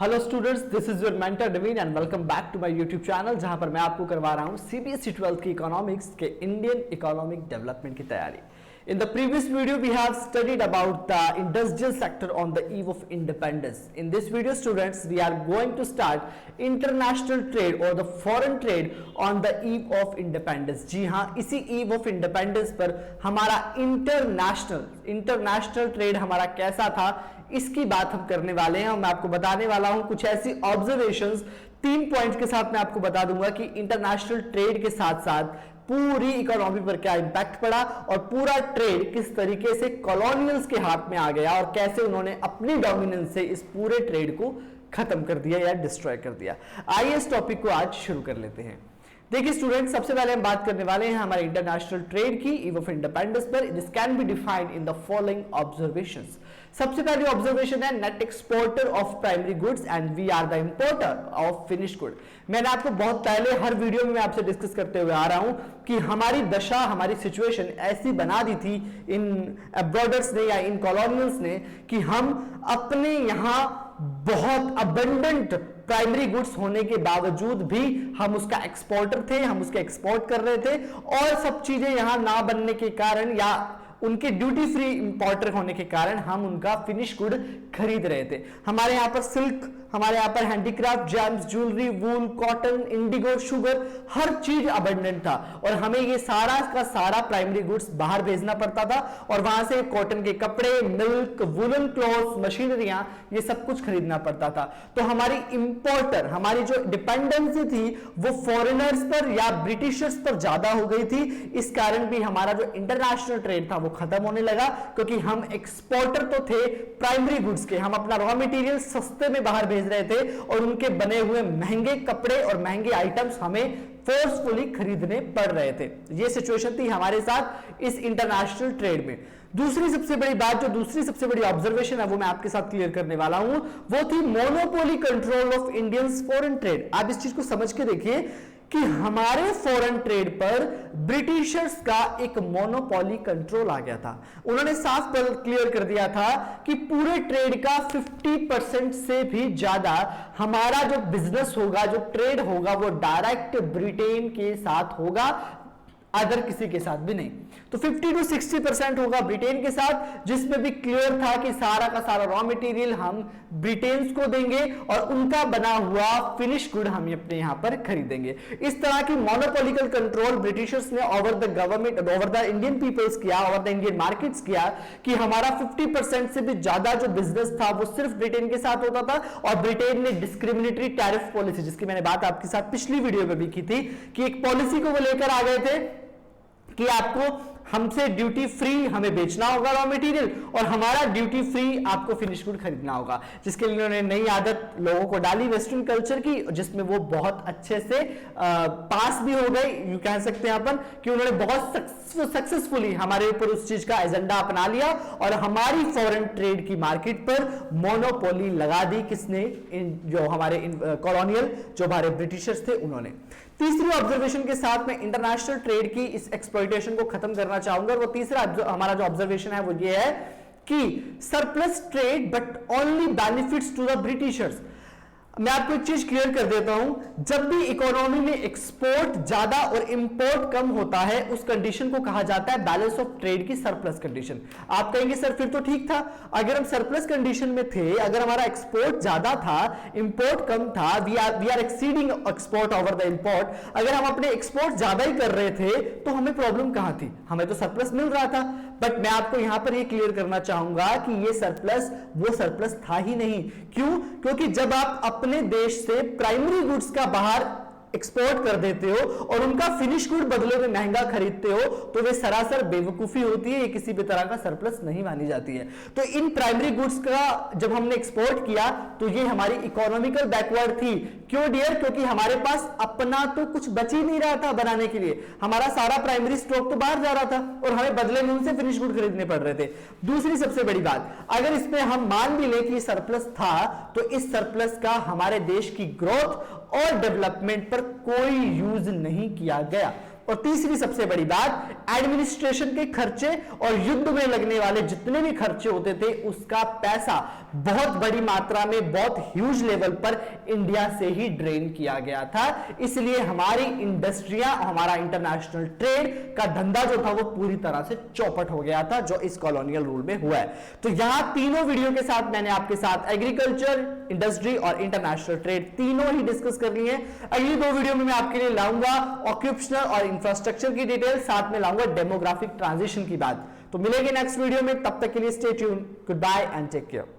Hello students, this is your mentor Naveen and welcome back to my YouTube channel, जहां पर मैं आपको करवा रहा हूं सीबीएसई 12th की इकोनॉमिक्स के इंडियन इकोनॉमिक डेवलपमेंट की तैयारी। In the previous video, we have studied about the industrial sector on the eve of independence. In this video, students, we are going to start international trade or the foreign trade on the eve of independence. जी हाँ, इसी eve of independence पर हमारा international trade हमारा कैसा था, इसकी बात हम करने वाले हैं और मैं आपको बताने वाला हूं कुछ ऐसी ऑब्जर्वेशंस 3 पॉइंट्स के साथ मैं आपको बता दूंगा कि इंटरनेशनल ट्रेड के साथ साथ पूरी इकोनॉमी पर क्या इंपैक्ट पड़ा और पूरा ट्रेड किस तरीके से कॉलोनियल्स के हाथ में आ गया और कैसे उन्होंने अपनी डोमिनेंस से इस पूरे ट्रेड को खत्म कर दिया या डिस्ट्रॉय कर दिया। आइए इस टॉपिक को आज शुरू कर लेते हैं। देखिए स्टूडेंट, सबसे पहले हम बात करने वाले हैं हमारे इंटरनेशनल ट्रेड की ईव ऑफ इंडिपेंडेंस पर। This can be defined in the following observations. सबसे पहली ऑब्जर्वेशन है net exporter of primary goods and we are the importer of finish good. मैंने आपको बहुत पहले हर वीडियो में मैं आपसे डिस्कस करते हुए आ रहा हूं कि हमारी दशा, हमारी सिचुएशन ऐसी बना दी थी इन अब्रॉडर्स ने या इन कॉलोनियल्स ने कि हम अपने यहां बहुत अबंडेंट प्राइमरी गुड्स होने के बावजूद भी हम उसका एक्सपोर्टर थे, हम उसके एक्सपोर्ट कर रहे थे और सब चीजें यहां ना बनने के कारण या उनके ड्यूटी फ्री इंपोर्टर होने के कारण हम उनका फिनिश गुड खरीद रहे थे। हमारे यहां पर सिल्क, हमारे यहां पर हैंडीक्राफ्ट, जेम्स, ज्वेलरी, वूल, कॉटन, इंडिगो, शुगर, हर चीज अबंडेंट था और हमें ये सारा का सारा प्राइमरी गुड्स बाहर भेजना पड़ता था और वहां से कॉटन के कपड़े, मिल्क, वुलन क्लॉथ्स, मशीनरियां, ये सब कुछ खरीदना पड़ता था। तो हमारी इंपोर्टर, हमारी जो डिपेंडेंसी थी वो फॉरेनर्स पर या ब्रिटिशर्स पर ज्यादा हो गई थी। इस कारण भी हमारा जो इंटरनेशनल ट्रेड था वो खत्म होने लगा क्योंकि हम एक्सपोर्टर तो थे प्राइमरी गुड्स के, हम अपना रॉ मटेरियल सस्ते में बाहर भेज रहे थे और उनके बने हुए महंगे कपड़े और महंगे आइटम्स हमें फोर्सफुली खरीदने पड़ रहे थे। यह सिचुएशन थी हमारे साथ इस इंटरनेशनल ट्रेड में। दूसरी सबसे बड़ी बात, जो दूसरी सबसे बड़ी ऑब्जर्वेशन है वो मैं आपके साथ क्लियर करने वाला हूं, वो थी monopoly control of Indians foreign trade. आप इस चीज को समझ के देखिए कि हमारे फॉरेन ट्रेड पर ब्रिटिशर्स का एक मोनोपोली कंट्रोल आ गया था। उन्होंने साफ क्लियर कर दिया था कि पूरे ट्रेड का 50% से भी ज्यादा हमारा जो बिजनेस होगा, जो ट्रेड होगा, वो डायरेक्ट ब्रिटेन के साथ होगा, अदर किसी के साथ भी नहीं। तो 50 to 60% होगा ब्रिटेन के साथ, जिसमें भी क्लियर था कि सारा का सारा रॉ मटेरियल हम ब्रिटेन्स को देंगे और उनका बना हुआ फिनिश गुड हम अपने यहां पर खरीदेंगे। इस तरह की मोनोपोलिकल कंट्रोल ब्रिटिशर्स ने over the government, over the Indian peoples किया, ओवर द इंडियन मार्केट्स किया कि हमारा 50% से भी ज्यादा जो बिजनेस था वो सिर्फ ब्रिटेन के साथ होता था और ब्रिटेन ने डिस्क्रिमिनेटरी टैरिफ पॉलिसी, जिसकी मैंने बात आपके साथ पिछली वीडियो में भी की थी, कि एक पॉलिसी को वो लेकर आ गए थे कि आपको हमसे ड्यूटी फ्री हमें बेचना होगा रॉ मटेरियल और हमारा ड्यूटी फ्री आपको फिनिश गुड खरीदना होगा, जिसके लिए उन्होंने नई आदत लोगों को डाली वेस्टर्न कल्चर की, जिसमें वो बहुत अच्छे से पास भी हो गए। यू कह सकते हैं अपन कि उन्होंने बहुत सक्सेसफुली हमारे ऊपर उस चीज का एजेंडा अपना लिया और हमारी फॉरेन ट्रेड की मार्केट पर मोनोपोली लगा दी। किसने? जो हमारे कॉलोनियल, जो हमारे ब्रिटिशर्स थे, उन्होंने। तीसरी ऑब्जर्वेशन के साथ मैं इंटरनेशनल ट्रेड की इस एक्सप्लॉइटेशन को खत्म करना चाहूंगा और वो तीसरा हमारा जो ऑब्जर्वेशन है वो ये है कि surplus trade but only benefits to the Britishers. मैं आपको एक चीज क्लियर कर देता हूं, जब भी इकोनॉमी में एक्सपोर्ट ज्यादा और इंपोर्ट कम होता है उस कंडीशन को कहा जाता है बैलेंस ऑफ ट्रेड की सरप्लस कंडीशन। आप कहेंगे सर फिर तो ठीक था, अगर हम सरप्लस कंडीशन में थे, अगर हमारा एक्सपोर्ट ज्यादा था, इंपोर्ट कम था, we are exceeding export over the import, अगर हम अपने एक्सपोर्ट ज्यादा ही कर रहे थे तो हमें प्रॉब्लम कहां थी? हमें तो सरप्लस मिल रहा था। बट मैं आपको यहां पर ये क्लियर करना चाहूंगा कि ये सरप्लस वो सरप्लस था ही नहीं। क्यों? क्योंकि जब आप अपने देश से प्राइमरी गुड्स का बाहर एक्सपोर्ट कर देते हो और उनका फिनिश गुड बदले में महंगा खरीदते हो तो वे सरासर बेवकूफी होती है, ये किसी भी तरह का सरप्लस नहीं मानी जाती है। तो इन प्राइमरी गुड्स का जब हमने एक्सपोर्ट किया तो ये हमारी इकोनॉमिकल बैकवर्ड थी। क्यों डियर? क्योंकि हमारे पास अपना तो कुछ बच ही नहीं रहा था बनाने के लिए, हमारा सारा प्राइमरी स्टॉक तो बाहर जा रहा था और हमें बदले में उनसे फिनिश गुड खरीदने पड़ रहे थे। दूसरी सबसे बड़ी बात, अगर इसमें हम मान भी लें कि सरप्लस था तो इस सरप्लस का हमारे देश की ग्रोथ और डेवलपमेंट पर कोई यूज नहीं किया गया। और तीसरी सबसे बड़ी बात, एडमिनिस्ट्रेशन के खर्चे और युद्ध में लगने वाले जितने भी खर्चे होते थे उसका पैसा बहुत बड़ी मात्रा में, बहुत ह्यूज लेवल पर इंडिया से ही ड्रेन किया गया था। इसलिए हमारी इंडस्ट्रियां, हमारा इंटरनेशनल ट्रेड का धंधा जो था वो पूरी तरह से चौपट हो गया था, जो इस कॉलोनियल रूल में हुआ है। तो यहां तीनों वीडियो के साथ मैंने आपके साथ एग्रीकल्चर, इंडस्ट्री और इंटरनेशनल ट्रेड तीनों ही डिस्कस कर ली है। अगली दो वीडियो में मैं आपके लिए लाऊंगा ऑक्यूपेशनल और इंफ्रास्ट्रक्चर की डिटेल, साथ में लाऊंगा डेमोग्राफिक ट्रांजिशन की बात। तो मिलेंगे नेक्स्ट वीडियो में, तब तक के लिए stay tune, good bye and take care.